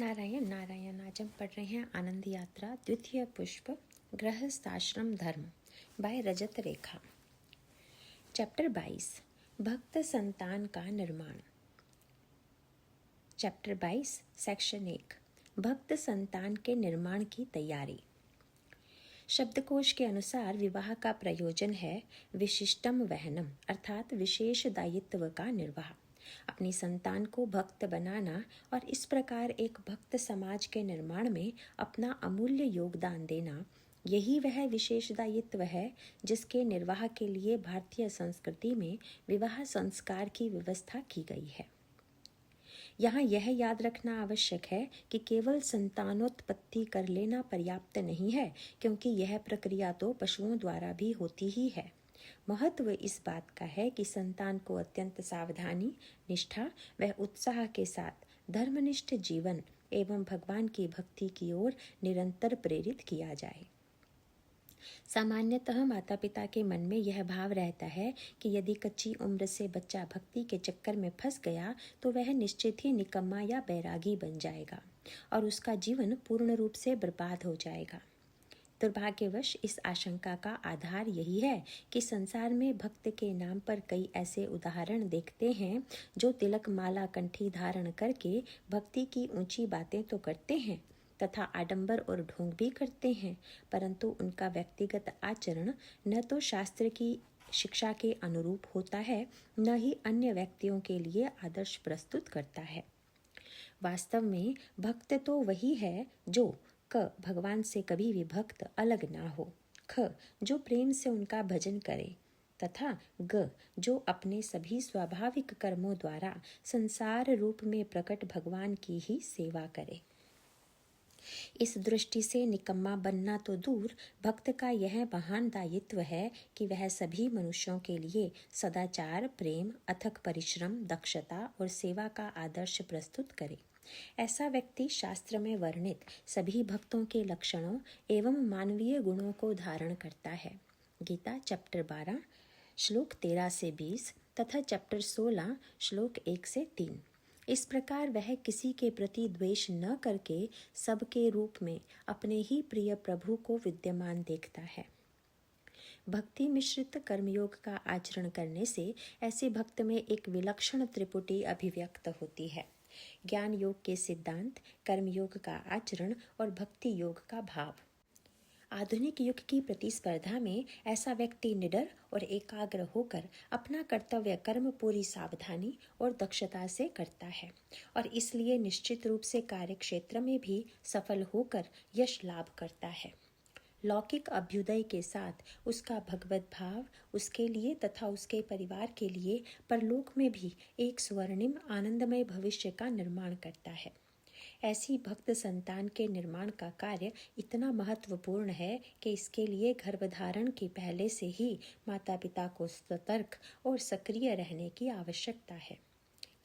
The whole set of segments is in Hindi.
नारायण नारायण। आज हम पढ़ रहे हैं आनंद यात्रा द्वितीय पुष्प गृहस्थाश्रम धर्म बाय रजत रेखा। चैप्टर 22 भक्त संतान का निर्माण। चैप्टर 22 सेक्शन 1 भक्त संतान के निर्माण की तैयारी। शब्दकोश के अनुसार विवाह का प्रयोजन है विशिष्टम वहनम अर्थात विशेष दायित्व का निर्वाह, अपनी संतान को भक्त बनाना और इस प्रकार एक भक्त समाज के निर्माण में अपना अमूल्य योगदान देना। यही वह विशेष दायित्व है जिसके निर्वाह के लिए भारतीय संस्कृति में विवाह संस्कार की व्यवस्था की गई है। यहाँ यह याद रखना आवश्यक है कि केवल संतानोत्पत्ति कर लेना पर्याप्त नहीं है, क्योंकि यह प्रक्रिया तो पशुओं द्वारा भी होती ही है। महत्व इस बात का है कि संतान को अत्यंत सावधानी, निष्ठा व उत्साह के साथ धर्मनिष्ठ जीवन एवं भगवान की भक्ति की ओर निरंतर प्रेरित किया जाए। सामान्यतः माता पिता के मन में यह भाव रहता है कि यदि कच्ची उम्र से बच्चा भक्ति के चक्कर में फंस गया तो वह निश्चित ही निकम्मा या बैरागी बन जाएगा और उसका जीवन पूर्ण रूप से बर्बाद हो जाएगा। दुर्भाग्यवश इस आशंका का आधार यही है कि संसार में भक्त के नाम पर कई ऐसे उदाहरण देखते हैं जो तिलक माला कंठी धारण करके भक्ति की ऊंची बातें तो करते हैं तथा आडंबर और ढोंग भी करते हैं, परंतु उनका व्यक्तिगत आचरण न तो शास्त्र की शिक्षा के अनुरूप होता है, न ही अन्य व्यक्तियों के लिए आदर्श प्रस्तुत करता है। वास्तव में भक्त तो वही है जो क भगवान से कभी भी भक्त अलग ना हो, ख जो प्रेम से उनका भजन करे तथा ग जो अपने सभी स्वाभाविक कर्मों द्वारा संसार रूप में प्रकट भगवान की ही सेवा करे। इस दृष्टि से निकम्मा बनना तो दूर, भक्त का यह महान दायित्व है कि वह सभी मनुष्यों के लिए सदाचार, प्रेम, अथक परिश्रम, दक्षता और सेवा का आदर्श प्रस्तुत करे। ऐसा व्यक्ति शास्त्र में वर्णित सभी भक्तों के लक्षणों एवं मानवीय गुणों को धारण करता है। गीता चैप्टर 12 श्लोक 13 से 20 तथा चैप्टर 16 श्लोक 1 से 3। इस प्रकार वह किसी के प्रति द्वेष न करके सबके रूप में अपने ही प्रिय प्रभु को विद्यमान देखता है। भक्ति मिश्रित कर्मयोग का आचरण करने से ऐसे भक्त में एक विलक्षण त्रिपुटी अभिव्यक्त होती है। ज्ञान योग के सिद्धांत, कर्मयोग का आचरण और भक्ति योग का भाव। आधुनिक युग की प्रतिस्पर्धा में ऐसा व्यक्ति निडर और एकाग्र होकर अपना कर्तव्य कर्म पूरी सावधानी और दक्षता से करता है और इसलिए निश्चित रूप से कार्य क्षेत्र में भी सफल होकर यश लाभ करता है। लौकिक अभ्युदय के साथ उसका भगवत भाव उसके लिए तथा उसके परिवार के लिए परलोक में भी एक स्वर्णिम आनंदमय भविष्य का निर्माण करता है। ऐसी भक्त संतान के निर्माण का कार्य इतना महत्वपूर्ण है कि इसके लिए गर्भधारण के पहले से ही माता पिता को सतर्क और सक्रिय रहने की आवश्यकता है।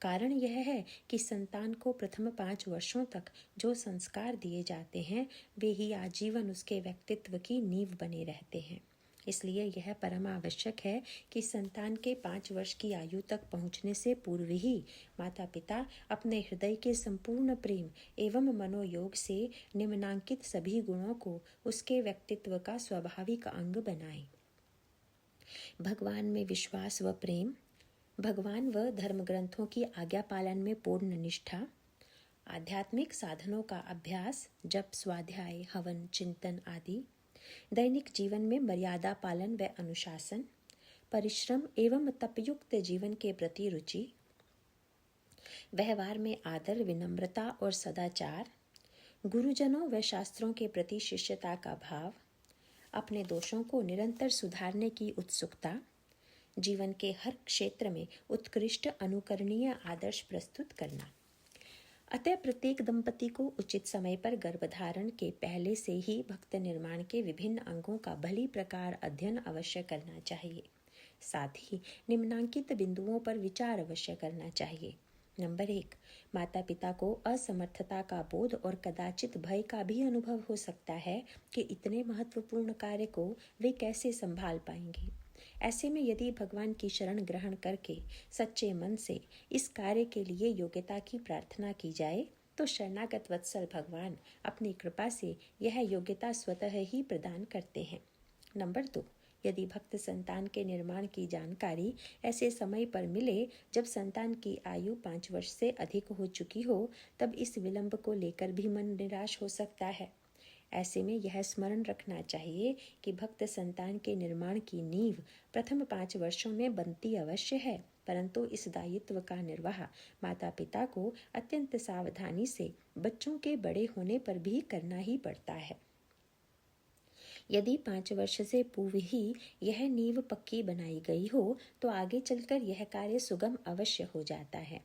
कारण यह है कि संतान को प्रथम 5 वर्षों तक जो संस्कार दिए जाते हैं वे ही आजीवन उसके व्यक्तित्व की नींव बने रहते हैं। इसलिए यह परम आवश्यक है कि संतान के 5 वर्ष की आयु तक पहुँचने से पूर्व ही माता पिता अपने हृदय के संपूर्ण प्रेम एवं मनोयोग से निम्नांकित सभी गुणों को उसके व्यक्तित्व का स्वाभाविक अंग बनाएं। भगवान में विश्वास व प्रेम, भगवान व धर्म ग्रंथों की आज्ञा पालन में पूर्ण निष्ठा, आध्यात्मिक साधनों का अभ्यास, जप, स्वाध्याय, हवन, चिंतन आदि, दैनिक जीवन में मर्यादा पालन व अनुशासन, परिश्रम एवं तपयुक्त जीवन के प्रति रुचि, व्यवहार में आदर, विनम्रता और सदाचार, गुरुजनों व शास्त्रों के प्रति शिष्यता का भाव, अपने दोषों को निरंतर सुधारने की उत्सुकता, जीवन के हर क्षेत्र में उत्कृष्ट अनुकरणीय आदर्श प्रस्तुत करना। अतः प्रत्येक दंपति को उचित समय पर गर्भधारण के पहले से ही भक्त निर्माण के विभिन्न अंगों का भली प्रकार अध्ययन अवश्य करना चाहिए। साथ ही निम्नांकित बिंदुओं पर विचार अवश्य करना चाहिए। नंबर 1, माता पिता को असमर्थता का बोध और कदाचित भय का भी अनुभव हो सकता है कि इतने महत्वपूर्ण कार्य को वे कैसे संभाल पाएंगे। ऐसे में यदि भगवान की शरण ग्रहण करके सच्चे मन से इस कार्य के लिए योग्यता की प्रार्थना की जाए तो शरणागत वत्सल भगवान अपनी कृपा से यह योग्यता स्वतः ही प्रदान करते हैं। नंबर 2, यदि भक्त संतान के निर्माण की जानकारी ऐसे समय पर मिले जब संतान की आयु 5 वर्ष से अधिक हो चुकी हो, तब इस विलंब को लेकर भी मन निराश हो सकता है। ऐसे में यह स्मरण रखना चाहिए कि भक्त संतान के निर्माण की नींव प्रथम 5 वर्षों में बनती अवश्य है, परंतु इस दायित्व का निर्वाह माता पिता को अत्यंत सावधानी से बच्चों के बड़े होने पर भी करना ही पड़ता है। यदि 5 वर्ष से पूर्व ही यह नींव पक्की बनाई गई हो तो आगे चलकर यह कार्य सुगम अवश्य हो जाता है,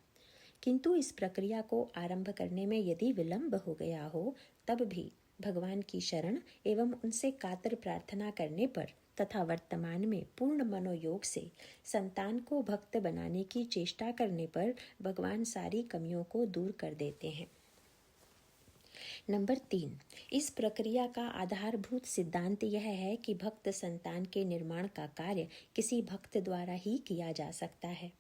किंतु इस प्रक्रिया को आरंभ करने में यदि विलंब हो गया हो तब भी भगवान की शरण एवं उनसे कातर प्रार्थना करने पर तथा वर्तमान में पूर्ण मनोयोग से संतान को भक्त बनाने की चेष्टा करने पर भगवान सारी कमियों को दूर कर देते हैं। नंबर 3, इस प्रक्रिया का आधारभूत सिद्धांत यह है कि भक्त संतान के निर्माण का कार्य किसी भक्त द्वारा ही किया जा सकता है।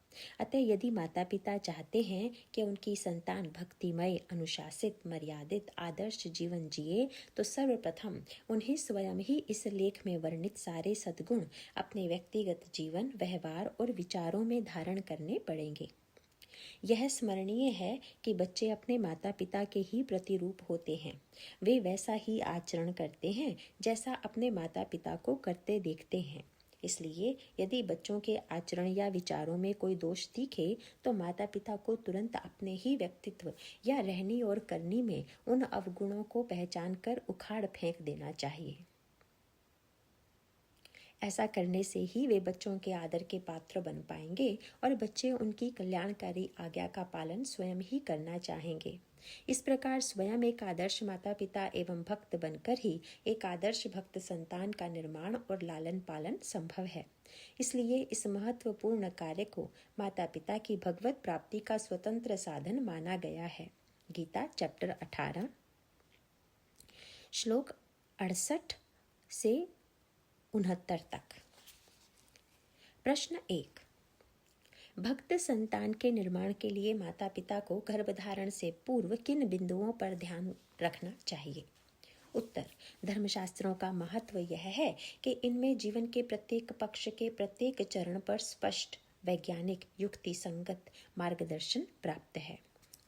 अतः यदि माता पिता चाहते हैं कि उनकी संतान भक्तिमय, अनुशासित, मर्यादित, आदर्श जीवन जिए तो सर्वप्रथम उन्हें स्वयं ही इस लेख में वर्णित सारे सद्गुण अपने व्यक्तिगत जीवन, व्यवहार और विचारों में धारण करने पड़ेंगे। यह स्मरणीय है कि बच्चे अपने माता पिता के ही प्रतिरूप होते हैं। वे वैसा ही आचरण करते हैं जैसा अपने माता पिता को करते देखते हैं। इसलिए यदि बच्चों के आचरण या विचारों में कोई दोष दिखे तो माता पिता को तुरंत अपने ही व्यक्तित्व या रहनी और करनी में उन अवगुणों को पहचान कर उखाड़ फेंक देना चाहिए। ऐसा करने से ही वे बच्चों के आदर के पात्र बन पाएंगे और बच्चे उनकी कल्याणकारी आज्ञा का पालन स्वयं ही करना चाहेंगे। इस प्रकार स्वयं एक आदर्श माता पिता एवं भक्त बनकर ही एक आदर्श भक्त संतान का निर्माण और लालन पालन संभव है। इसलिए इस महत्वपूर्ण कार्य को माता पिता की भगवत प्राप्ति का स्वतंत्र साधन माना गया है। गीता चैप्टर 18 श्लोक 68 से 69 तक। प्रश्न 1, भक्त संतान के निर्माण के लिए माता पिता को गर्भधारण से पूर्व किन बिंदुओं पर ध्यान रखना चाहिए? उत्तर, धर्मशास्त्रों का महत्व यह है कि इनमें जीवन के प्रत्येक पक्ष के प्रत्येक चरण पर स्पष्ट, वैज्ञानिक, युक्ति संगत मार्गदर्शन प्राप्त है।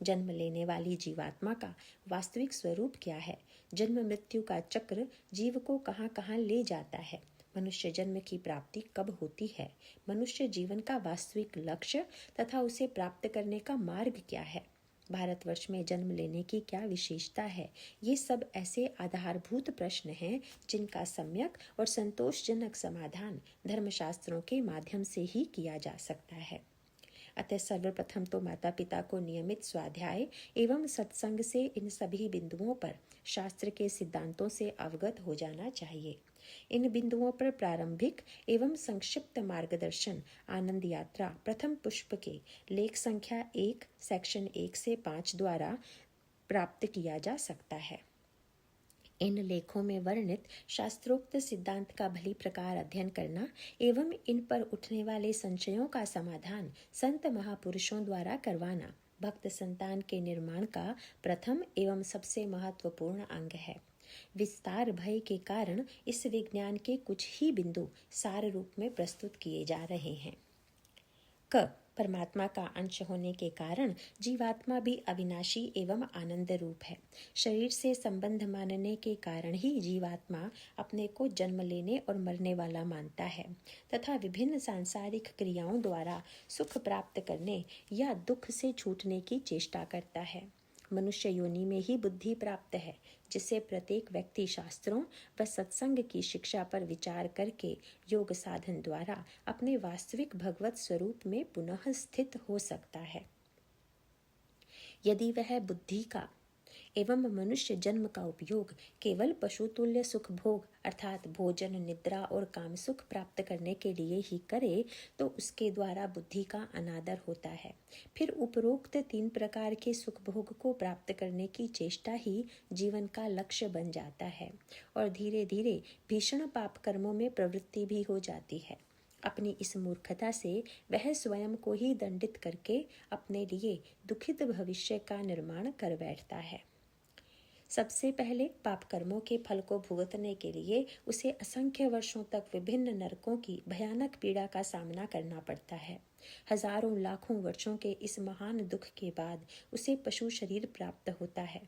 जन्म लेने वाली जीवात्मा का वास्तविक स्वरूप क्या है? जन्म मृत्यु का चक्र जीव को कहाँ कहाँ ले जाता है? मनुष्य जन्म की प्राप्ति कब होती है? मनुष्य जीवन का वास्तविक लक्ष्य तथा उसे प्राप्त करने का मार्ग क्या है? भारतवर्ष में जन्म लेने की क्या विशेषता है? ये सब ऐसे आधारभूत प्रश्न हैं जिनका सम्यक और संतोषजनक समाधान धर्मशास्त्रों के माध्यम से ही किया जा सकता है। अतः सर्वप्रथम तो माता पिता को नियमित स्वाध्याय एवं सत्संग से इन सभी बिंदुओं पर शास्त्र के सिद्धांतों से अवगत हो जाना चाहिए। इन बिंदुओं पर प्रारंभिक एवं संक्षिप्त मार्गदर्शन आनंद यात्रा प्रथम पुष्प के लेख संख्या 1 सेक्शन 1 से 5 द्वारा प्राप्त किया जा सकता है। इन लेखों में वर्णित शास्त्रोक्त सिद्धांत का भली प्रकार अध्ययन करना एवं इन पर उठने वाले संशयों का समाधान संत महापुरुषों द्वारा करवाना भक्त संतान के निर्माण का प्रथम एवं सबसे महत्वपूर्ण अंग है। विस्तार भय के कारण इस विज्ञान के कुछ ही बिंदु सार रूप में प्रस्तुत किए जा रहे हैं। क, परमात्मा का अंश होने के कारण जीवात्मा भी अविनाशी एवं आनंद रूप है। शरीर से संबंध मानने के कारण ही जीवात्मा अपने को जन्म लेने और मरने वाला मानता है तथा विभिन्न सांसारिक क्रियाओं द्वारा सुख प्राप्त करने या दुख से छूटने की चेष्टा करता है। मनुष्य योनि में ही बुद्धि प्राप्त है, जिससे प्रत्येक व्यक्ति शास्त्रों व सत्संग की शिक्षा पर विचार करके योग साधन द्वारा अपने वास्तविक भगवत स्वरूप में पुनः स्थित हो सकता है। यदि वह बुद्धि का एवं मनुष्य जन्म का उपयोग केवल पशुतुल्य सुख भोग अर्थात भोजन, निद्रा और काम सुख प्राप्त करने के लिए ही करे तो उसके द्वारा बुद्धि का अनादर होता है। फिर उपरोक्त 3 प्रकार के सुख भोग को प्राप्त करने की चेष्टा ही जीवन का लक्ष्य बन जाता है और धीरे धीरे भीषण पाप कर्मों में प्रवृत्ति भी हो जाती है। अपनी इस मूर्खता से वह स्वयं को ही दंडित करके अपने लिए दुखित भविष्य का निर्माण कर बैठता है। सबसे पहले पाप कर्मों के फल को भुगतने के लिए उसे असंख्य वर्षों तक विभिन्न नरकों की भयानक पीड़ा का सामना करना पड़ता है। हजारों लाखों वर्षों के इस महान दुख के बाद उसे पशु शरीर प्राप्त होता है।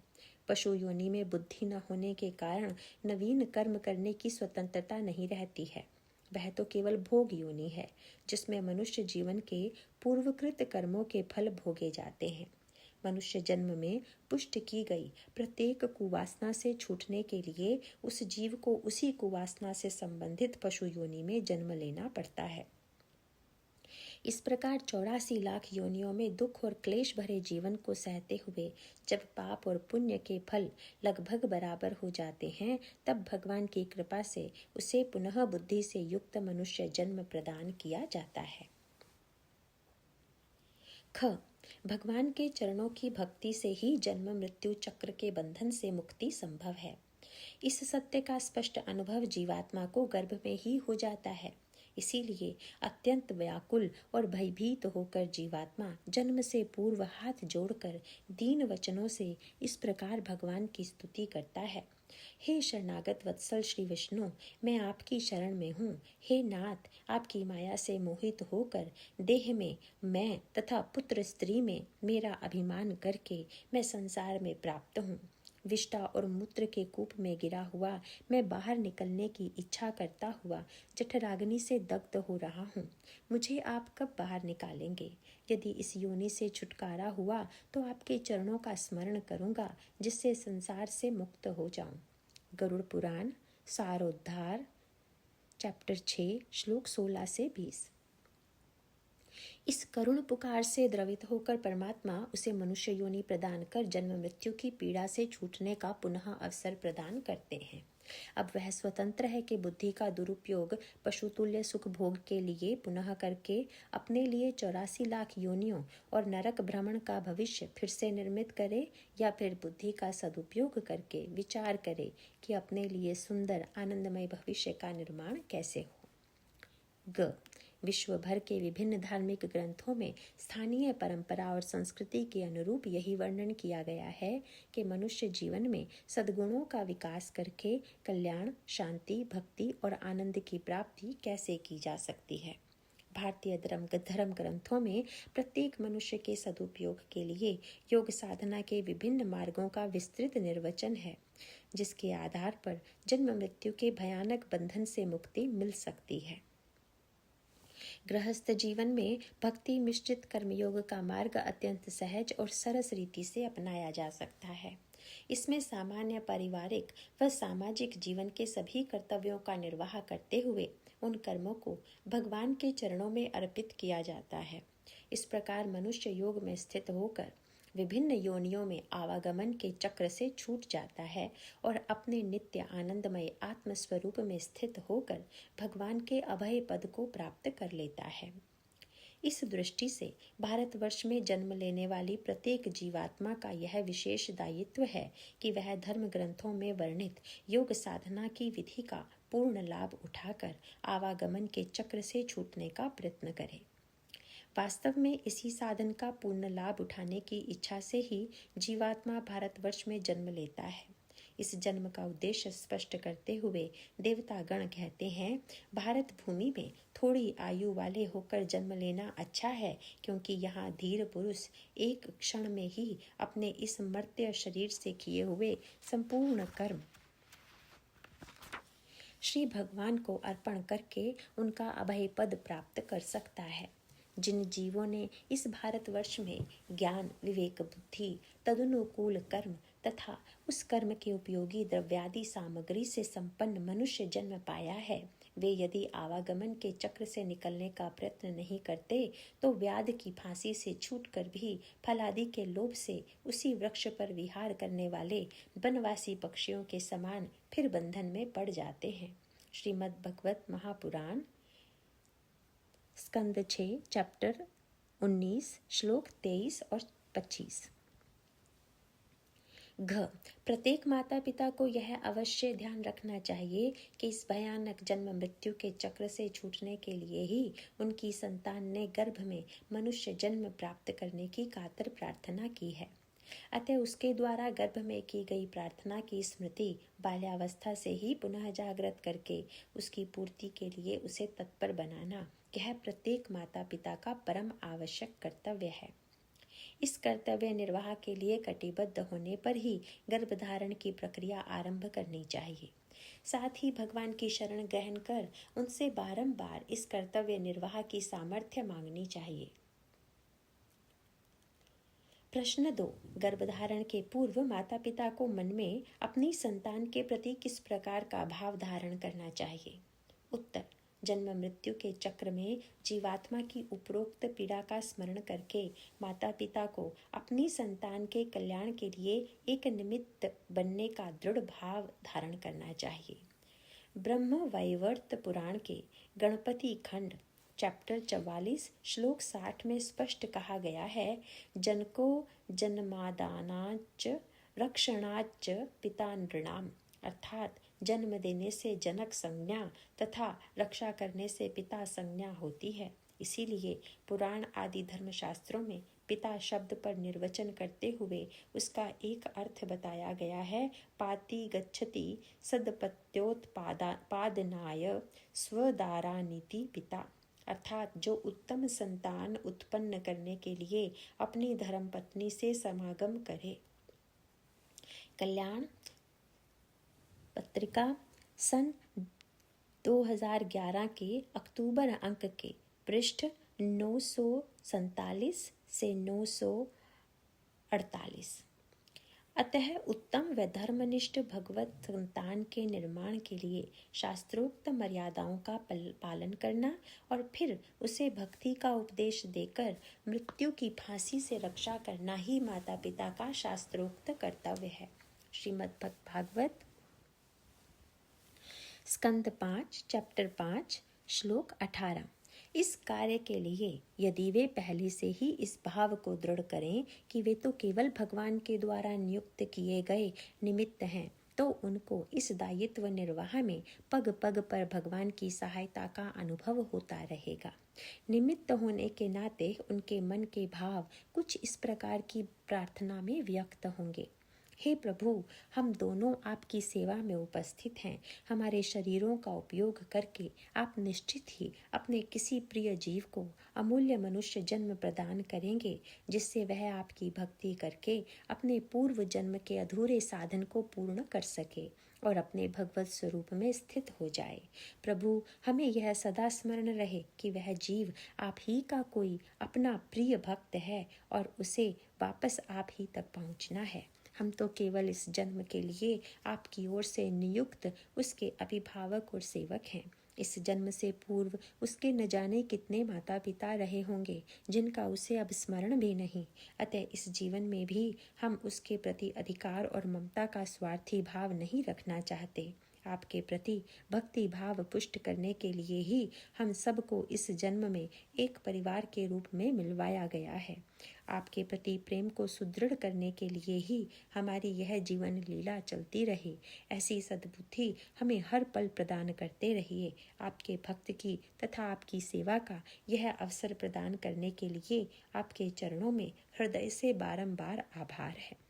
पशु योनि में बुद्धि न होने के कारण नवीन कर्म करने की स्वतंत्रता नहीं रहती है। वह तो केवल भोग योनि है, जिसमें मनुष्य जीवन के पूर्वकृत कर्मों के फल भोगे जाते हैं। मनुष्य जन्म में पुष्ट की गई प्रत्येक कुवासना से छूटने के लिए उस जीव को उसी कुवासना से संबंधित पशु योनि में जन्म लेना पड़ता है। इस प्रकार 84 लाख योनियों में दुख और क्लेश भरे जीवन को सहते हुए जब पाप और पुण्य के फल लगभग बराबर हो जाते हैं, तब भगवान की कृपा से उसे पुनः बुद्धि से युक्त मनुष्य जन्म प्रदान किया जाता है। ख भगवान के चरणों की भक्ति से ही जन्म मृत्यु चक्र के बंधन से मुक्ति संभव है। इस सत्य का स्पष्ट अनुभव जीवात्मा को गर्भ में ही हो जाता है। इसीलिए अत्यंत व्याकुल और भयभीत होकर जीवात्मा जन्म से पूर्व हाथ जोड़कर दीन वचनों से इस प्रकार भगवान की स्तुति करता है। हे शरणागत वत्सल श्री विष्णु, मैं आपकी शरण में हूँ। हे नाथ, आपकी माया से मोहित होकर देह में मैं तथा पुत्र स्त्री में मेरा अभिमान करके मैं संसार में प्राप्त हूँ। विष्टा और मूत्र के कूप में गिरा हुआ मैं बाहर निकलने की इच्छा करता हुआ जठराग्नि से दग्ध हो रहा हूँ। मुझे आप कब बाहर निकालेंगे? यदि इस योनि से छुटकारा हुआ तो आपके चरणों का स्मरण करूँगा, जिससे संसार से मुक्त हो जाऊँ। गरुड़ पुराण सारोद्धार चैप्टर 6 श्लोक 16 से 20। इस करुण पुकार से द्रवित होकर परमात्मा उसे मनुष्य योनि प्रदान कर जन्म मृत्यु की पीड़ा से छूटने का पुनः अवसर प्रदान करते हैं। अब वह स्वतंत्र है कि बुद्धि का दुरुपयोग पशुतुल्य सुख भोग के लिए पुनः करके अपने लिए 84 लाख योनियों और नरक भ्रमण का भविष्य फिर से निर्मित करे, या फिर बुद्धि का सदुपयोग करके विचार करे कि अपने लिए सुंदर आनंदमय भविष्य का निर्माण कैसे हो। ग विश्व भर के विभिन्न धार्मिक ग्रंथों में स्थानीय परंपरा और संस्कृति के अनुरूप यही वर्णन किया गया है कि मनुष्य जीवन में सद्गुणों का विकास करके कल्याण, शांति, भक्ति और आनंद की प्राप्ति कैसे की जा सकती है। भारतीय धर्म ग्रंथों में प्रत्येक मनुष्य के सदुपयोग के लिए योग साधना के विभिन्न मार्गों का विस्तृत निर्वचन है, जिसके आधार पर जन्म मृत्यु के भयानक बंधन से मुक्ति मिल सकती है। गृहस्थ जीवन में भक्ति मिश्रित कर्मयोग का मार्ग अत्यंत सहज और सरस रीति से अपनाया जा सकता है। इसमें सामान्य पारिवारिक व सामाजिक जीवन के सभी कर्तव्यों का निर्वाह करते हुए उन कर्मों को भगवान के चरणों में अर्पित किया जाता है। इस प्रकार मनुष्य योग में स्थित होकर विभिन्न योनियों में आवागमन के चक्र से छूट जाता है और अपने नित्य आनंदमय आत्मस्वरूप में स्थित होकर भगवान के अभय पद को प्राप्त कर लेता है। इस दृष्टि से भारतवर्ष में जन्म लेने वाली प्रत्येक जीवात्मा का यह विशेष दायित्व है कि वह धर्म ग्रंथों में वर्णित योग साधना की विधि का पूर्ण लाभ उठाकर आवागमन के चक्र से छूटने का प्रयत्न करे। वास्तव में इसी साधन का पूर्ण लाभ उठाने की इच्छा से ही जीवात्मा भारतवर्ष में जन्म लेता है। इस जन्म का उद्देश्य स्पष्ट करते हुए देवतागण कहते हैं, भारत भूमि में थोड़ी आयु वाले होकर जन्म लेना अच्छा है, क्योंकि यहाँ धीर पुरुष एक क्षण में ही अपने इस मर्त्य शरीर से किए हुए संपूर्ण कर्म श्री भगवान को अर्पण करके उनका अभय पद प्राप्त कर सकता है। जिन जीवों ने इस भारतवर्ष में ज्ञान, विवेक, बुद्धि, तदनुकूल कर्म तथा उस कर्म के उपयोगी द्रव्यादि सामग्री से संपन्न मनुष्य जन्म पाया है, वे यदि आवागमन के चक्र से निकलने का प्रयत्न नहीं करते तो व्याध की फांसी से छूटकर भी फलादि के लोभ से उसी वृक्ष पर विहार करने वाले वनवासी पक्षियों के समान फिर बंधन में पड़ जाते हैं। श्रीमद् भगवत महापुराण स्कंद 6 चैप्टर 19 श्लोक 23 और 25। घ प्रत्येक माता पिता को यह अवश्य ध्यान रखना चाहिए कि इस भयानक जन्म मृत्यु के चक्र से छूटने के लिए ही उनकी संतान ने गर्भ में मनुष्य जन्म प्राप्त करने की कातर प्रार्थना की है। अतः उसके द्वारा गर्भ में की गई प्रार्थना की स्मृति बाल्यावस्था से ही पुनः जागृत करके उसकी पूर्ति के लिए उसे तत्पर बनाना, यह प्रत्येक माता पिता का परम आवश्यक कर्तव्य है। इस कर्तव्य निर्वाह के लिए कटिबद्ध होने पर ही गर्भधारण की प्रक्रिया आरंभ करनी चाहिए। साथ ही भगवान की शरण ग्रहण कर उनसे बारंबार इस कर्तव्य निर्वाह की सामर्थ्य मांगनी चाहिए। प्रश्न 2, गर्भधारण के पूर्व माता पिता को मन में अपनी संतान के प्रति किस प्रकार का भाव धारण करना चाहिए? उत्तर, जन्म मृत्यु के चक्र में जीवात्मा की उपरोक्त पीड़ा का स्मरण करके माता पिता को अपनी संतान के कल्याण के लिए एक निमित्त बनने का दृढ़ भाव धारण करना चाहिए। ब्रह्म वैवर्त पुराण के गणपति खंड चैप्टर 44 श्लोक 60 में स्पष्ट कहा गया है, जनको जन्मादानाच रक्षणाच पिता नृणाम, अर्थात जन्म देने से जनक संज्ञा तथा रक्षा करने से पिता संज्ञा होती है। इसीलिए पुराण आदि धर्मशास्त्रों में पिता शब्द पर निर्वचन करते हुए उसका एक अर्थ बताया गया है, पाति गच्छति सदपत्योत्पादनाय स्वदारानीति पिता, अर्थात जो उत्तम संतान उत्पन्न करने के लिए अपनी धर्मपत्नी से समागम करे। कल्याण पत्रिका सन 2011 के अक्टूबर अंक के पृष्ठ 947 से 948। अतः उत्तम व धर्मनिष्ठ भगवत संतान के निर्माण के लिए शास्त्रोक्त मर्यादाओं का पालन करना और फिर उसे भक्ति का उपदेश देकर मृत्यु की फांसी से रक्षा करना ही माता पिता का शास्त्रोक्त कर्तव्य है। श्रीमद् भागवत स्कंद 5 चैप्टर 5 श्लोक 18। इस कार्य के लिए यदि वे पहले से ही इस भाव को दृढ़ करें कि वे तो केवल भगवान के द्वारा नियुक्त किए गए निमित्त हैं, तो उनको इस दायित्व निर्वाह में पग पग पर भगवान की सहायता का अनुभव होता रहेगा। निमित्त होने के नाते उनके मन के भाव कुछ इस प्रकार की प्रार्थना में व्यक्त होंगे। हे प्रभु, हम दोनों आपकी सेवा में उपस्थित हैं। हमारे शरीरों का उपयोग करके आप निश्चित ही अपने किसी प्रिय जीव को अमूल्य मनुष्य जन्म प्रदान करेंगे, जिससे वह आपकी भक्ति करके अपने पूर्व जन्म के अधूरे साधन को पूर्ण कर सके और अपने भगवत स्वरूप में स्थित हो जाए। प्रभु, हमें यह सदा स्मरण रहे कि वह जीव आप ही का कोई अपना प्रिय भक्त है और उसे वापस आप ही तक पहुंचना है। हम तो केवल इस जन्म के लिए आपकी ओर से नियुक्त उसके अभिभावक और सेवक हैं। इस जन्म से पूर्व उसके न जाने कितने माता पिता रहे होंगे, जिनका उसे अब स्मरण भी नहीं। अतः इस जीवन में भी हम उसके प्रति अधिकार और ममता का स्वार्थी भाव नहीं रखना चाहते। आपके प्रति भक्ति भाव पुष्ट करने के लिए ही हम सबको इस जन्म में एक परिवार के रूप में मिलवाया गया है। आपके प्रति प्रेम को सुदृढ़ करने के लिए ही हमारी यह जीवन लीला चलती रहे। ऐसी सद्बुद्धि हमें हर पल प्रदान करते रहिए। आपके भक्त की तथा आपकी सेवा का यह अवसर प्रदान करने के लिए आपके चरणों में हृदय से बारंबार आभार है।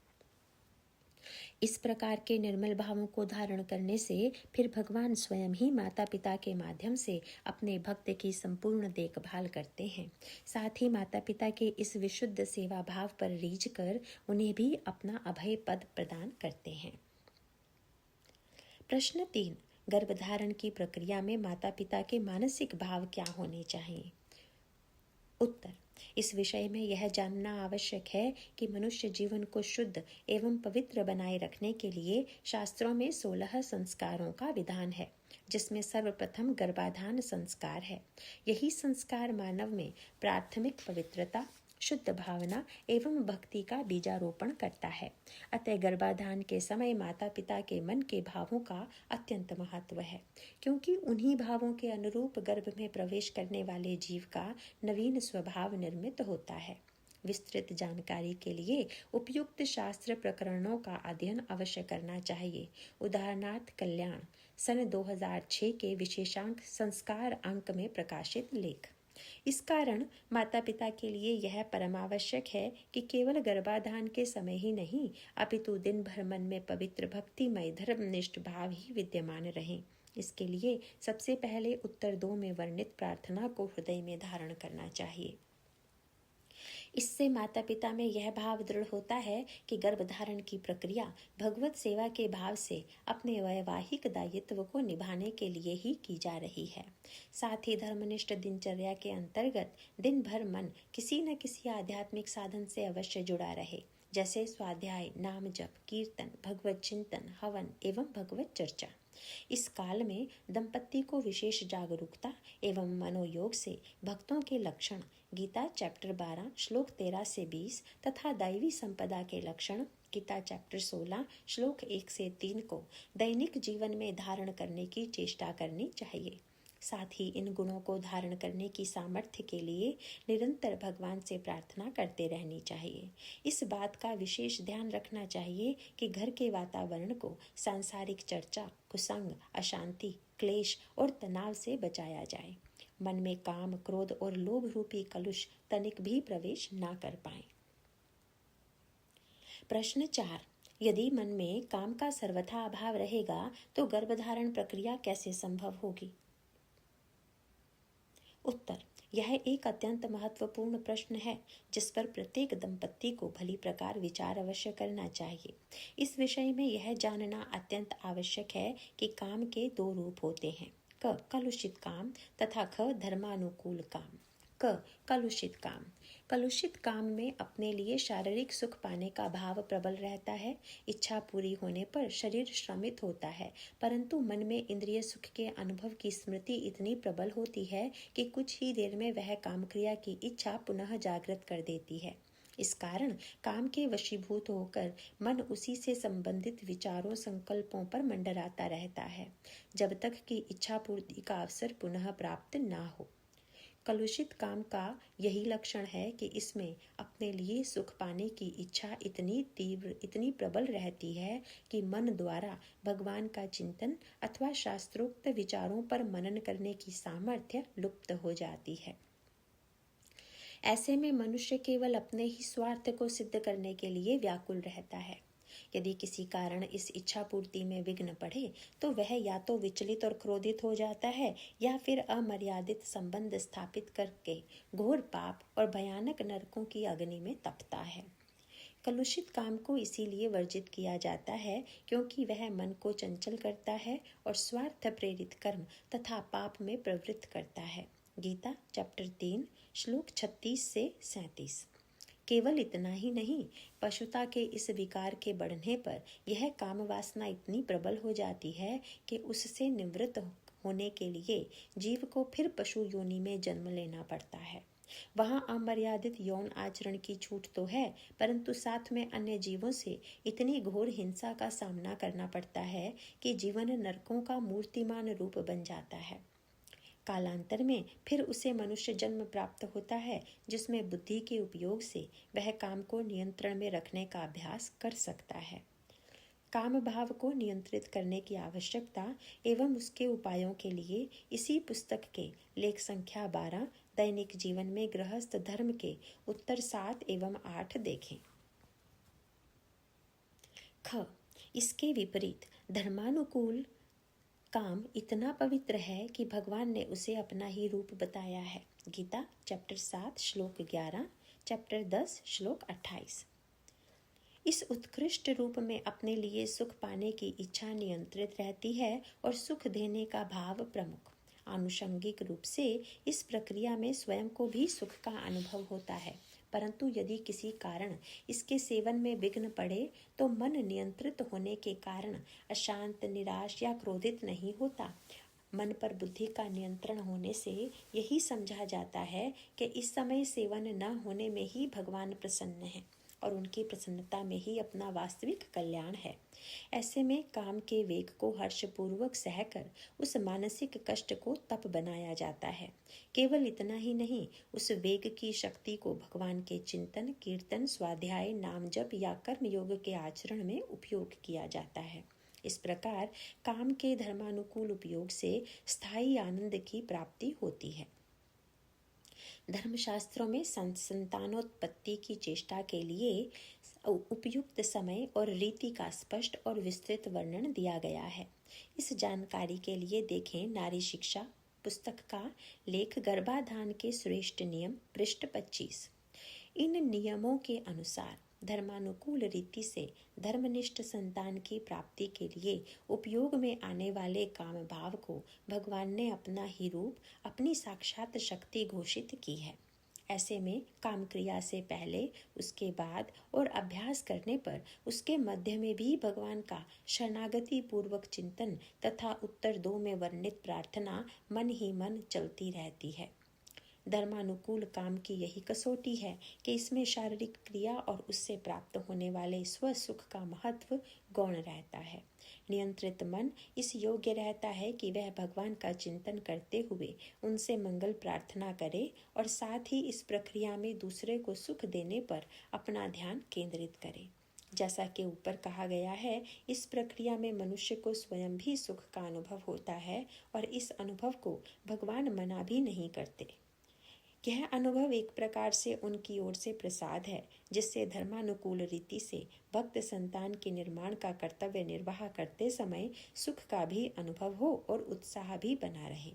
इस प्रकार के निर्मल भावों को धारण करने से फिर भगवान स्वयं ही माता पिता के माध्यम से अपने भक्त की संपूर्ण देखभाल करते हैं। साथ ही माता पिता के इस विशुद्ध सेवा भाव पर रीझ कर उन्हें भी अपना अभय पद प्रदान करते हैं। प्रश्न 3, गर्भधारण की प्रक्रिया में माता पिता के मानसिक भाव क्या होने चाहिए? उत्तर, इस विषय में यह जानना आवश्यक है कि मनुष्य जीवन को शुद्ध एवं पवित्र बनाए रखने के लिए शास्त्रों में 16 संस्कारों का विधान है, जिसमें सर्वप्रथम गर्भाधान संस्कार है। यही संस्कार मानव में प्राथमिक पवित्रता, शुद्ध भावना एवं भक्ति का बीजारोपण करता है। अतः गर्भाधान के समय माता पिता के मन के भावों का अत्यंत महत्व है, क्योंकि उन्हीं भावों के अनुरूप गर्भ में प्रवेश करने वाले जीव का नवीन स्वभाव निर्मित होता है। विस्तृत जानकारी के लिए उपयुक्त शास्त्र प्रकरणों का अध्ययन अवश्य करना चाहिए। उदाहरणार्थ कल्याण सन 2006 के विशेषांक संस्कार अंक में प्रकाशित लेख। इस कारण माता पिता के लिए यह परमावश्यक है कि केवल गर्भाधान के समय ही नहीं अपितु दिन भर मन में पवित्र भक्तिमय धर्मनिष्ठ भाव ही विद्यमान रहें। इसके लिए सबसे पहले उत्तर 2 में वर्णित प्रार्थना को हृदय में धारण करना चाहिए। इससे माता पिता में यह भाव दृढ़ होता है कि गर्भधारण की प्रक्रिया भगवत सेवा के भाव से अपने वैवाहिक दायित्व को निभाने के लिए ही की जा रही है। साथ ही धर्मनिष्ठ दिनचर्या के अंतर्गत दिन भर मन किसी न किसी आध्यात्मिक साधन से अवश्य जुड़ा रहे, जैसे स्वाध्याय, नाम जप, कीर्तन, भगवत चिंतन, हवन एवं भगवत चर्चा। इस काल में दंपति को विशेष जागरूकता एवं मनोयोग से भक्तों के लक्षण गीता चैप्टर 12 श्लोक 13 से 20 तथा दैवी संपदा के लक्षण गीता चैप्टर 16 श्लोक 1 से 3 को दैनिक जीवन में धारण करने की चेष्टा करनी चाहिए। साथ ही इन गुणों को धारण करने की सामर्थ्य के लिए निरंतर भगवान से प्रार्थना करते रहनी चाहिए। इस बात का विशेष ध्यान रखना चाहिए कि घर के वातावरण को सांसारिक चर्चा, कुसंग, अशांति, क्लेश और तनाव से बचाया जाए। मन में काम, क्रोध और लोभ रूपी कलुष तनिक भी प्रवेश ना कर पाए। प्रश्न 4। यदि मन में काम का सर्वथा अभाव रहेगा तो गर्भधारण प्रक्रिया कैसे संभव होगी? उत्तर: यह एक अत्यंत महत्वपूर्ण प्रश्न है जिस पर प्रत्येक दंपति को भली प्रकार विचार अवश्य करना चाहिए। इस विषय में यह जानना अत्यंत आवश्यक है कि काम के 2 रूप होते हैं, क कलुषित काम तथा ख धर्मानुकूल काम। क कलुषित काम। कलुषित काम में अपने लिए शारीरिक सुख पाने का भाव प्रबल रहता है। इच्छा पूरी होने पर शरीर श्रमित होता है, परंतु मन में इंद्रिय सुख के अनुभव की स्मृति इतनी प्रबल होती है कि कुछ ही देर में वह काम क्रिया की इच्छा पुनः जागृत कर देती है। इस कारण काम के वशीभूत होकर मन उसी से संबंधित विचारों, संकल्पों पर मंडराता रहता है जब तक कि इच्छा पूर्ति का अवसर पुनः प्राप्त ना हो। कलुषित काम का यही लक्षण है कि इसमें अपने लिए सुख पाने की इच्छा इतनी तीव्र, इतनी प्रबल रहती है कि मन द्वारा भगवान का चिंतन अथवा शास्त्रोक्त विचारों पर मनन करने की सामर्थ्य लुप्त हो जाती है। ऐसे में मनुष्य केवल अपने ही स्वार्थ को सिद्ध करने के लिए व्याकुल रहता है। यदि किसी कारण इस इच्छा पूर्ति में विघ्न पड़े तो वह या तो विचलित और क्रोधित हो जाता है या फिर अमर्यादित संबंध स्थापित करके घोर पाप और भयानक नरकों की अग्नि में तपता है। कलुषित काम को इसीलिए वर्जित किया जाता है क्योंकि वह मन को चंचल करता है और स्वार्थ प्रेरित कर्म तथा पाप में प्रवृत्त करता है। गीता चैप्टर 3 श्लोक 36 से 37। केवल इतना ही नहीं, पशुता के इस विकार के बढ़ने पर यह काम वासना इतनी प्रबल हो जाती है कि उससे निवृत्त होने के लिए जीव को फिर पशु योनि में जन्म लेना पड़ता है। वहाँ अमर्यादित यौन आचरण की छूट तो है, परंतु साथ में अन्य जीवों से इतनी घोर हिंसा का सामना करना पड़ता है कि जीवन नरकों का मूर्तिमान रूप बन जाता है। कालांतर में फिर उसे मनुष्य जन्म प्राप्त होता है जिसमें बुद्धि के उपयोग से वह काम को नियंत्रण में रखने का अभ्यास कर सकता है। काम भाव को नियंत्रित करने की आवश्यकता एवं उसके उपायों के लिए इसी पुस्तक के लेख संख्या 12 दैनिक जीवन में गृहस्थ धर्म के उत्तर 7 एवं 8 देखें। ख इसके विपरीत धर्मानुकूल काम इतना पवित्र है कि भगवान ने उसे अपना ही रूप बताया है। गीता चैप्टर 7 श्लोक 11, चैप्टर 10 श्लोक 28। इस उत्कृष्ट रूप में अपने लिए सुख पाने की इच्छा नियंत्रित रहती है और सुख देने का भाव प्रमुख। आनुषंगिक रूप से इस प्रक्रिया में स्वयं को भी सुख का अनुभव होता है, परंतु यदि किसी कारण इसके सेवन में विघ्न पड़े तो मन नियंत्रित होने के कारण अशांत, निराश या क्रोधित नहीं होता। मन पर बुद्धि का नियंत्रण होने से यही समझा जाता है कि इस समय सेवन न होने में ही भगवान प्रसन्न है। और उनकी प्रसन्नता में ही अपना वास्तविक कल्याण है। ऐसे में काम के वेग को हर्षपूर्वक सहकर उस मानसिक कष्ट को तप बनाया जाता है। केवल इतना ही नहीं, उस वेग की शक्ति को भगवान के चिंतन, कीर्तन, स्वाध्याय, नाम जप या कर्म योग के आचरण में उपयोग किया जाता है। इस प्रकार काम के धर्मानुकूल उपयोग से स्थायी आनंद की प्राप्ति होती है। धर्मशास्त्रों में संतानोत्पत्ति की चेष्टा के लिए उपयुक्त समय और रीति का स्पष्ट और विस्तृत वर्णन दिया गया है। इस जानकारी के लिए देखें नारी शिक्षा पुस्तक का लेख गर्भाधान के श्रेष्ठ नियम, पृष्ठ 25। इन नियमों के अनुसार धर्मानुकूल रीति से धर्मनिष्ठ संतान की प्राप्ति के लिए उपयोग में आने वाले काम भाव को भगवान ने अपना ही रूप, अपनी साक्षात शक्ति घोषित की है। ऐसे में काम क्रिया से पहले, उसके बाद और अभ्यास करने पर उसके मध्य में भी भगवान का शरणागति पूर्वक चिंतन तथा उत्तर 2 में वर्णित प्रार्थना मन ही मन चलती रहती है। धर्मानुकूल काम की यही कसौटी है कि इसमें शारीरिक क्रिया और उससे प्राप्त होने वाले स्व सुख का महत्व गौण रहता है। नियंत्रित मन इस योग्य रहता है कि वह भगवान का चिंतन करते हुए उनसे मंगल प्रार्थना करे और साथ ही इस प्रक्रिया में दूसरे को सुख देने पर अपना ध्यान केंद्रित करे। जैसा कि ऊपर कहा गया है, इस प्रक्रिया में मनुष्य को स्वयं भी सुख का अनुभव होता है और इस अनुभव को भगवान मना भी नहीं करते। यह अनुभव एक प्रकार से उनकी ओर से प्रसाद है, जिससे धर्मानुकूल रीति से भक्त संतान के निर्माण का कर्तव्य निर्वाह करते समय सुख का भी अनुभव हो और उत्साह भी बना रहे।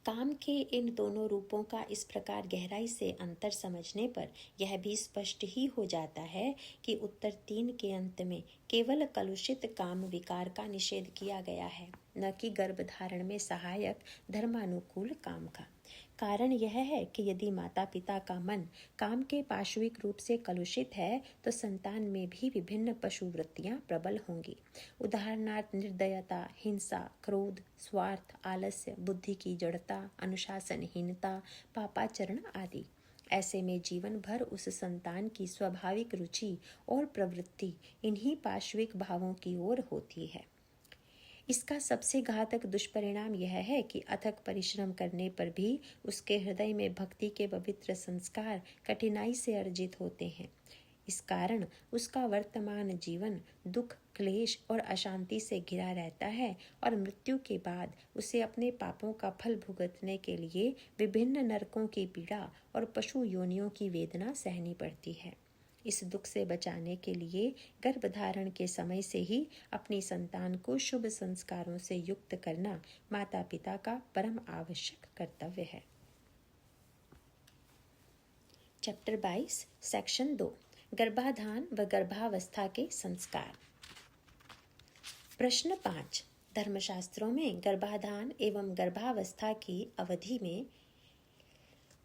काम के इन दोनों रूपों का इस प्रकार गहराई से अंतर समझने पर यह भी स्पष्ट ही हो जाता है कि उत्तर 3 के अंत में केवल कलुषित काम विकार का निषेध किया गया है, न कि गर्भधारण में सहायक धर्मानुकूल काम का। कारण यह है कि यदि माता पिता का मन काम के पाशविक रूप से कलुषित है तो संतान में भी विभिन्न पशु वृत्तियां प्रबल होंगी। उदाहरणार्थ निर्दयता, हिंसा, क्रोध, स्वार्थ, आलस्य, बुद्धि की जड़ता, अनुशासनहीनता, पापाचरण आदि। ऐसे में जीवन भर उस संतान की स्वाभाविक रुचि और प्रवृत्ति इन्हीं पाशविक भावों की ओर होती है। इसका सबसे घातक दुष्परिणाम यह है कि अथक परिश्रम करने पर भी उसके हृदय में भक्ति के पवित्र संस्कार कठिनाई से अर्जित होते हैं। इस कारण उसका वर्तमान जीवन दुख, क्लेश और अशांति से घिरा रहता है और मृत्यु के बाद उसे अपने पापों का फल भुगतने के लिए विभिन्न नरकों की पीड़ा और पशु योनियों की वेदना सहनी पड़ती है। इस दुख से बचाने के लिए गर्भधारण के समय से ही अपनी संतान को शुभ संस्कारों से युक्त करना माता पिता का परम आवश्यक कर्तव्य है। चैप्टर 22 सेक्शन 2 गर्भाधान व गर्भावस्था के संस्कार। प्रश्न 5 धर्मशास्त्रों में गर्भाधान एवं गर्भावस्था की अवधि में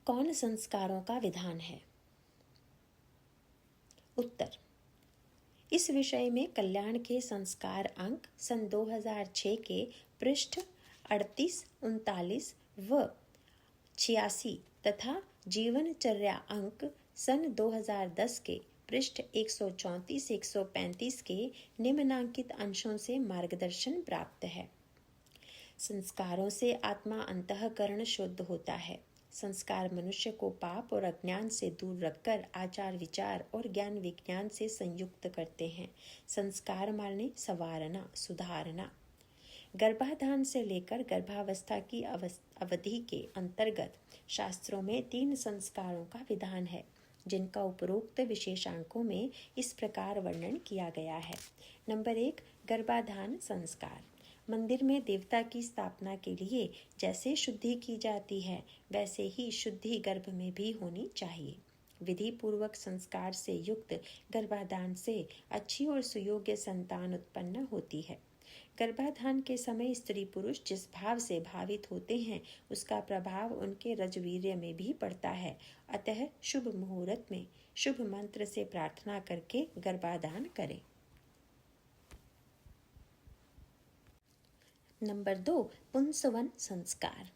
कौन संस्कारों का विधान है? उत्तर, इस विषय में कल्याण के संस्कार अंक सन 2006 के पृष्ठ 38, 39 व 86 तथा जीवनचर्या अंक सन 2010 के पृष्ठ 134, 135 के निम्नांकित अंशों से मार्गदर्शन प्राप्त है। संस्कारों से आत्मा अंतःकरण शुद्ध होता है। संस्कार मनुष्य को पाप और अज्ञान से दूर रखकर आचार विचार और ज्ञान विज्ञान से संयुक्त करते हैं। संस्कार माने संवारना, सुधारना। गर्भाधान से लेकर गर्भावस्था की अवधि के अंतर्गत शास्त्रों में 3 संस्कारों का विधान है, जिनका उपरोक्त विशेषांकों में इस प्रकार वर्णन किया गया है। नंबर 1 गर्भाधान संस्कार। मंदिर में देवता की स्थापना के लिए जैसे शुद्धि की जाती है, वैसे ही शुद्धि गर्भ में भी होनी चाहिए। विधि पूर्वक संस्कार से युक्त गर्भाधान से अच्छी और सुयोग्य संतान उत्पन्न होती है। गर्भाधान के समय स्त्री पुरुष जिस भाव से भावित होते हैं, उसका प्रभाव उनके रजवीर्य में भी पड़ता है। अतः शुभ मुहूर्त में शुभ मंत्र से प्रार्थना करके गर्भाधान करें। नंबर 2 पुंसवन संस्कार।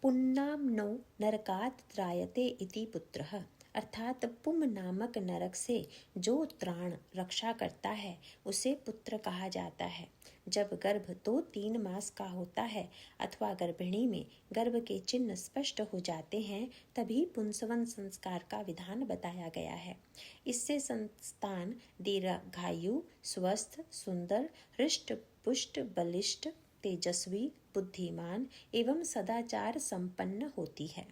पुन्नाम नो नरकात् त्रायते इति पुत्रः अर्थात पुम नामक नरक से जो त्राण रक्षा करता है उसे पुत्र कहा जाता है। जब गर्भ 2-3 मास का होता है अथवा गर्भिणी में गर्भ के चिन्ह स्पष्ट हो जाते हैं तभी पुंसवन संस्कार का विधान बताया गया है। इससे संतान दीर्घायु, स्वस्थ, सुंदर, हृष्ट पुष्ट, बलिष्ठ, तेजस्वी, बुद्धिमान एवं सदाचार संपन्न होती है।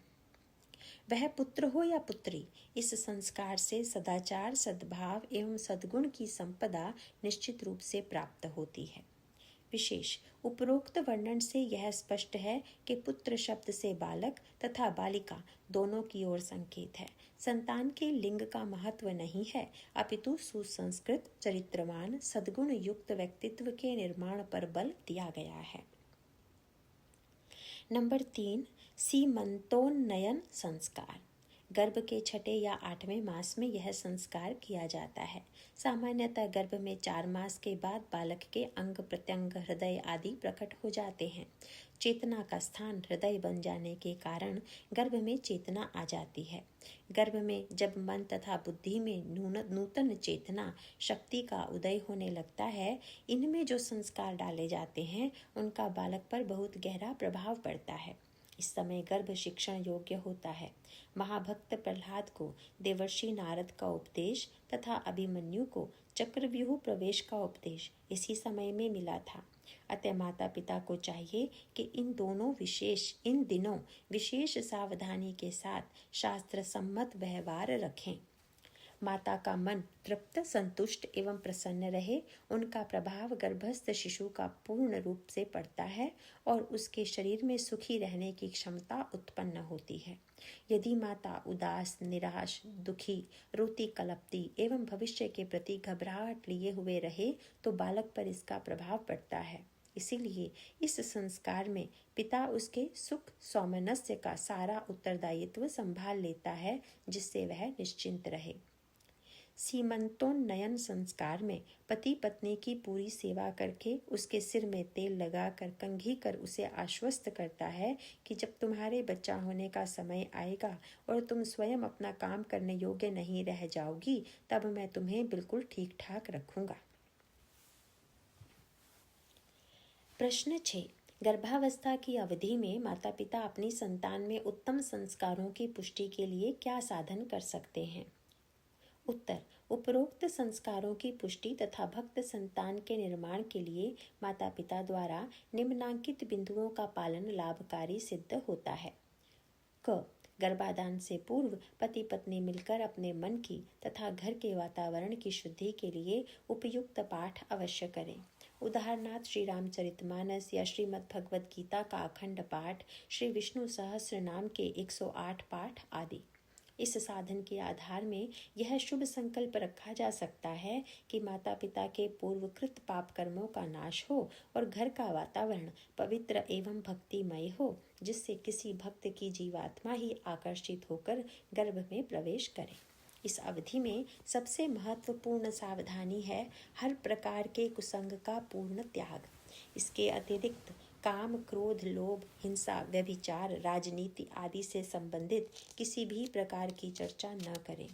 वह पुत्र हो या पुत्री, इस संस्कार से सदाचार, सद्भाव एवं सद्गुण की संपदा निश्चित रूप से प्राप्त होती है। विशेष उपरोक्त वर्णन से यह स्पष्ट है कि पुत्र शब्द से बालक तथा बालिका दोनों की ओर संकेत है। संतान के लिंग का महत्व नहीं है, अपितु सुसंस्कृत, चरित्रवान, सद्गुण युक्त व्यक्तित्व के निर्माण पर बल दिया गया है। नंबर 3, सीमंतोन्नयन संस्कार। गर्भ के 6 या 8वें मास में यह संस्कार किया जाता है। सामान्यतः गर्भ में 4 मास के बाद बालक के अंग प्रत्यंग, हृदय आदि प्रकट हो जाते हैं। चेतना का स्थान हृदय बन जाने के कारण गर्भ में चेतना आ जाती है। गर्भ में जब मन तथा बुद्धि में नूतन चेतना शक्ति का उदय होने लगता है, इनमें जो संस्कार डाले जाते हैं उनका बालक पर बहुत गहरा प्रभाव पड़ता है। इस समय गर्भ शिक्षण योग्य होता है। महाभक्त प्रहलाद को देवर्षि नारद का उपदेश तथा अभिमन्यु को चक्रव्यूह प्रवेश का उपदेश इसी समय में मिला था। अतः माता पिता को चाहिए कि इन दिनों विशेष सावधानी के साथ शास्त्र सम्मत व्यवहार रखें। माता का मन तृप्त, संतुष्ट एवं प्रसन्न रहे, उनका प्रभाव गर्भस्थ शिशु का पूर्ण रूप से पड़ता है और उसके शरीर में सुखी रहने की क्षमता उत्पन्न होती है। यदि माता उदास, निराश, दुखी, रोती कलपती एवं भविष्य के प्रति घबराहट लिए हुए रहे तो बालक पर इसका प्रभाव पड़ता है। इसीलिए इस संस्कार में पिता उसके सुख सौमनस्य का सारा उत्तरदायित्व संभाल लेता है, जिससे वह निश्चिंत रहे। सीमंतोन्नयन संस्कार में पति पत्नी की पूरी सेवा करके उसके सिर में तेल लगाकर कंघी कर उसे आश्वस्त करता है कि जब तुम्हारे बच्चा होने का समय आएगा और तुम स्वयं अपना काम करने योग्य नहीं रह जाओगी, तब मैं तुम्हें बिल्कुल ठीक ठाक रखूंगा। प्रश्न 6, गर्भावस्था की अवधि में माता पिता अपनी संतान में उत्तम संस्कारों की पुष्टि के लिए क्या साधन कर सकते हैं? उत्तर, उपरोक्त संस्कारों की पुष्टि तथा भक्त संतान के निर्माण के लिए माता पिता द्वारा निम्नांकित बिंदुओं का पालन लाभकारी सिद्ध होता है। क, गर्भाधान से पूर्व पति पत्नी मिलकर अपने मन की तथा घर के वातावरण की शुद्धि के लिए उपयुक्त पाठ अवश्य करें। उदाहरणार्थ श्री रामचरितमानस या श्रीमद् भगवद गीता का अखंड पाठ, श्री विष्णु सहस्त्र नाम के 108 पाठ आदि। इस साधन के आधार में यह शुभ संकल्प रखा जा सकता है कि माता पिता के पूर्वकृत पाप कर्मों का नाश हो और घर का वातावरण पवित्र एवं भक्तिमय हो, जिससे किसी भक्त की जीवात्मा ही आकर्षित होकर गर्भ में प्रवेश करे। इस अवधि में सबसे महत्वपूर्ण सावधानी है हर प्रकार के कुसंग का पूर्ण त्याग। इसके अतिरिक्त काम, क्रोध, लोभ, हिंसा, व्यभिचार, राजनीति आदि से संबंधित किसी भी प्रकार की चर्चा न करें।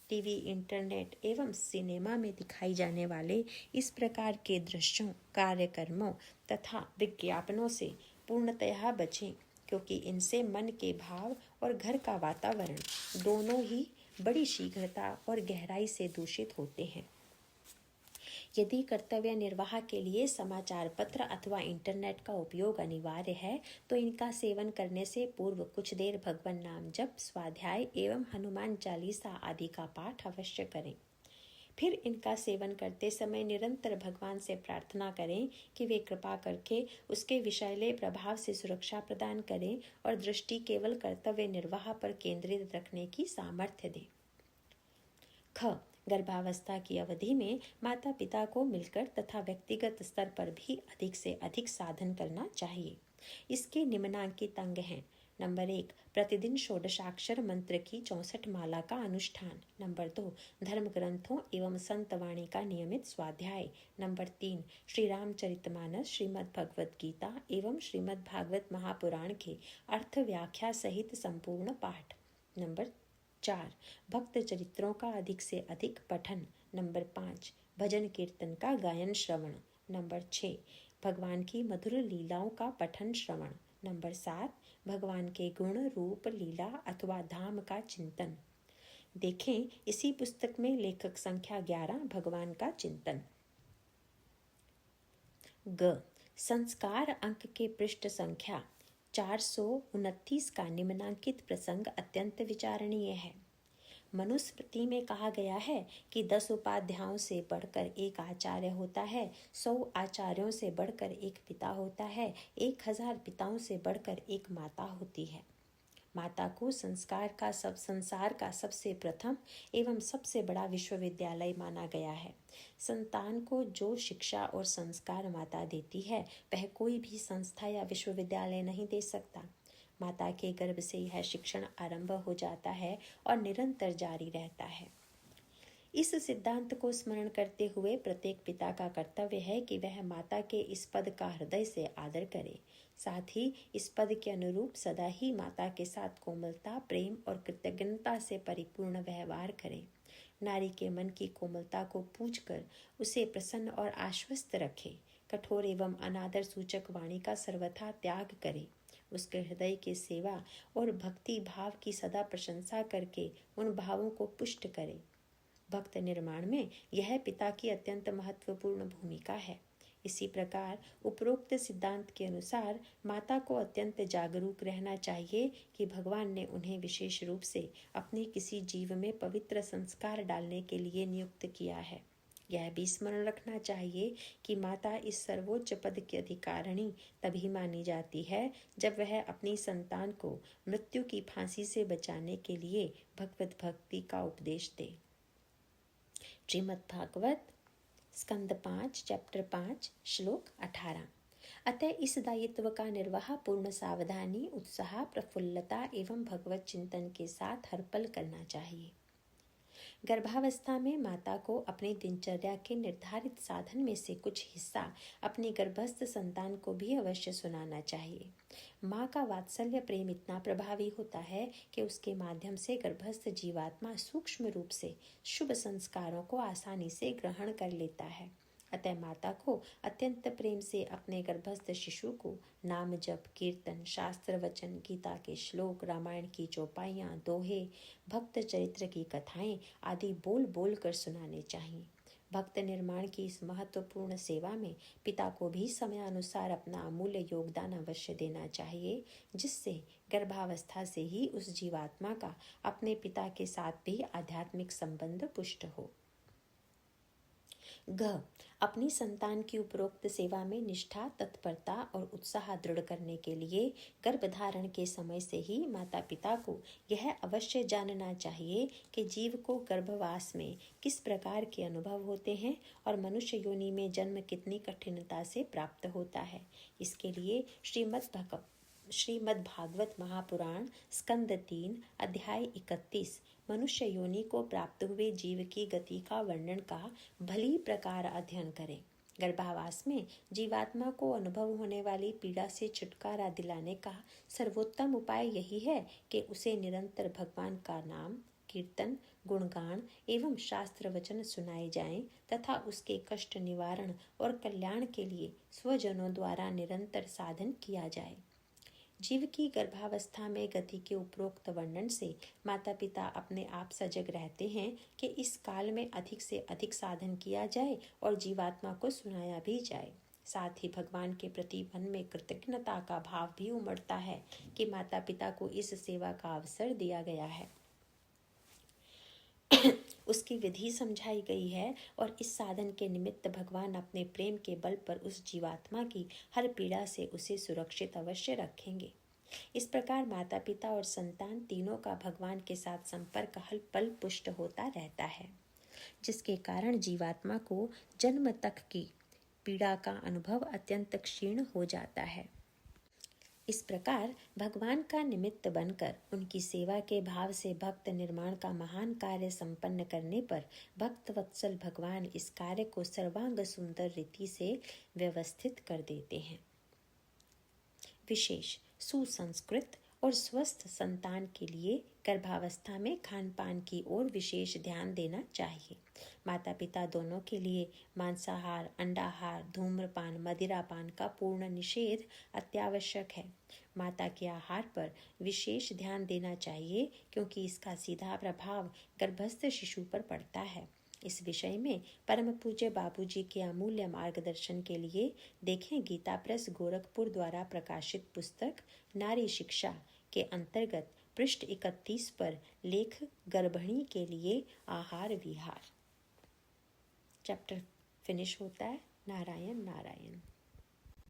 टीवी, इंटरनेट एवं सिनेमा में दिखाई जाने वाले इस प्रकार के दृश्यों, कार्यक्रमों तथा विज्ञापनों से पूर्णतया बचें, क्योंकि इनसे मन के भाव और घर का वातावरण दोनों ही बड़ी शीघ्रता और गहराई से दूषित होते हैं। यदि कर्तव्य निर्वाह के लिए समाचार पत्र अथवा इंटरनेट का उपयोग अनिवार्य है तो इनका सेवन करने से पूर्व कुछ देर भगवान नाम जप, स्वाध्याय एवं हनुमान चालीसा आदि का पाठ अवश्य करें। फिर इनका सेवन करते समय निरंतर भगवान से प्रार्थना करें कि वे कृपा करके उसके विषैले प्रभाव से सुरक्षा प्रदान करें और दृष्टि केवल कर्तव्य निर्वाह पर केंद्रित रखने की सामर्थ्य दें। ख, गर्भावस्था की अवधि में माता पिता को मिलकर तथा व्यक्तिगत स्तर पर भी अधिक से अधिक साधन करना चाहिए। इसके निम्नांकित अंग हैं। नंबर 1, प्रतिदिन षोडशाक्षर मंत्र की 64 माला का अनुष्ठान। नंबर 2, धर्म ग्रंथों एवं संत वाणी का नियमित स्वाध्याय। नंबर 3, श्री रामचरितमानस, श्रीमद् भगवद गीता एवं श्रीमद् भागवत महापुराण के अर्थ व्याख्या सहित संपूर्ण पाठ। नंबर 4. भक्त चरित्रों का अधिक से अधिक पठन। नंबर 5. भजन कीर्तन का गायन श्रवण। नंबर 6. भगवान की मधुर लीलाओं का पठन श्रवण। नंबर 7. भगवान के गुण रूप लीला अथवा धाम का चिंतन। देखें इसी पुस्तक में लेखक संख्या 11 भगवान का चिंतन। ग. संस्कार अंक के पृष्ठ संख्या 429 का निम्नांकित प्रसंग अत्यंत विचारणीय है। मनुस्मृति में कहा गया है कि 10 उपाध्यायों से बढ़कर एक आचार्य होता है, 100 आचार्यों से बढ़कर एक पिता होता है, 1000 पिताओं से बढ़कर एक माता होती है। माता को संसार का सबसे प्रथम एवं सबसे बड़ा विश्वविद्यालय माना गया है। संतान को जो शिक्षा और संस्कार माता देती है वह कोई भी संस्था या विश्वविद्यालय नहीं दे सकता। माता के गर्भ से यह शिक्षण आरंभ हो जाता है और निरंतर जारी रहता है। इस सिद्धांत को स्मरण करते हुए प्रत्येक पिता का कर्तव्य है कि वह माता के इस पद का हृदय से आदर करे, साथ ही इस पद के अनुरूप सदा ही माता के साथ कोमलता, प्रेम और कृतज्ञता से परिपूर्ण व्यवहार करे। नारी के मन की कोमलता को पूछकर उसे प्रसन्न और आश्वस्त रखे। कठोर एवं अनादर सूचक वाणी का सर्वथा त्याग करे। उसके हृदय के सेवा और भक्ति भाव की सदा प्रशंसा करके उन भावों को पुष्ट करे। भक्त निर्माण में यह पिता की अत्यंत महत्वपूर्ण भूमिका है। इसी प्रकार उपरोक्त सिद्धांत के अनुसार माता को अत्यंत जागरूक रहना चाहिए कि भगवान ने उन्हें विशेष रूप से अपने किसी जीव में पवित्र संस्कार डालने के लिए नियुक्त किया है। यह भी स्मरण रखना चाहिए कि माता इस सर्वोच्च पद की अधिकारिणी तभी मानी जाती है जब वह अपनी संतान को मृत्यु की फांसी से बचाने के लिए भगवत भक्ति का उपदेश दे। श्रीमद् भागवत स्कंद 5 चैप्टर 5 श्लोक 18। अतः इस दायित्व का निर्वाह पूर्ण सावधानी, उत्साह, प्रफुल्लता एवं भगवत चिंतन के साथ हर पल करना चाहिए। गर्भावस्था में माता को अपनी दिनचर्या के निर्धारित साधन में से कुछ हिस्सा अपनी गर्भस्थ संतान को भी अवश्य सुनाना चाहिए। माँ का वात्सल्य प्रेम इतना प्रभावी होता है कि उसके माध्यम से गर्भस्थ जीवात्मा सूक्ष्म रूप से शुभ संस्कारों को आसानी से ग्रहण कर लेता है। अतः माता को अत्यंत प्रेम से अपने गर्भस्थ शिशु को नाम जप, कीर्तन, शास्त्र वचन, गीता के श्लोक, रामायण की चौपाइयाँ, दोहे, भक्त चरित्र की कथाएं आदि बोल बोल कर सुनाने चाहिए। भक्त निर्माण की इस महत्वपूर्ण सेवा में पिता को भी समयानुसार अपना अमूल्य योगदान अवश्य देना चाहिए, जिससे गर्भावस्था से ही उस जीवात्मा का अपने पिता के साथ भी आध्यात्मिक संबंध पुष्ट हो। घ. अपनी संतान की उपरोक्त सेवा में निष्ठा, तत्परता और उत्साह दृढ़ करने के लिए गर्भधारण के समय से ही माता पिता को यह अवश्य जानना चाहिए कि जीव को गर्भवास में किस प्रकार के अनुभव होते हैं और मनुष्य योनि में जन्म कितनी कठिनता से प्राप्त होता है। इसके लिए श्रीमद् भागवत महापुराण स्कंद 3 अध्याय 31 मनुष्य योनि को प्राप्त हुए जीव की गति का वर्णन का भली प्रकार अध्ययन करें। गर्भावास में जीवात्मा को अनुभव होने वाली पीड़ा से छुटकारा दिलाने का सर्वोत्तम उपाय यही है कि उसे निरंतर भगवान का नाम, कीर्तन, गुणगान एवं शास्त्र वचन सुनाए जाएं तथा उसके कष्ट निवारण और कल्याण के लिए स्वजनों द्वारा निरंतर साधन किया जाए। जीव की गर्भावस्था में गति के उपरोक्त वर्णन से माता पिता अपने आप सजग रहते हैं कि इस काल में अधिक से अधिक साधन किया जाए और जीवात्मा को सुनाया भी जाए। साथ ही भगवान के प्रति मन में कृतज्ञता का भाव भी उमड़ता है कि माता पिता को इस सेवा का अवसर दिया गया है, उसकी विधि समझाई गई है और इस साधन के निमित्त भगवान अपने प्रेम के बल पर उस जीवात्मा की हर पीड़ा से उसे सुरक्षित अवश्य रखेंगे। इस प्रकार माता पिता और संतान तीनों का भगवान के साथ संपर्क हर पल पुष्ट होता रहता है, जिसके कारण जीवात्मा को जन्म तक की पीड़ा का अनुभव अत्यंत क्षीण हो जाता है। इस प्रकार भगवान का निमित्त बनकर उनकी सेवा के भाव से भक्त निर्माण का महान कार्य संपन्न करने पर भक्त वत्सल भगवान इस कार्य को सर्वांग सुंदर रीति से व्यवस्थित कर देते हैं। विशेष सुसंस्कृत और स्वस्थ संतान के लिए गर्भावस्था में खान पान की ओर विशेष ध्यान देना चाहिए। माता पिता दोनों के लिए मांसाहार, अंडाहार, धूम्रपान, मदिरापान का पूर्ण निषेध अत्यावश्यक है। माता के आहार पर विशेष ध्यान देना चाहिए क्योंकि इसका सीधा प्रभाव गर्भस्थ शिशु पर पड़ता है। इस विषय में परम पूज्य बाबूजी के अमूल्य मार्गदर्शन के लिए देखें गीता प्रेस गोरखपुर द्वारा प्रकाशित पुस्तक नारी शिक्षा के अंतर्गत पृष्ठ 31 पर लेख गर्भिणी के लिए आहार विहार। चैप्टर फिनिश होता है। नारायण नारायण।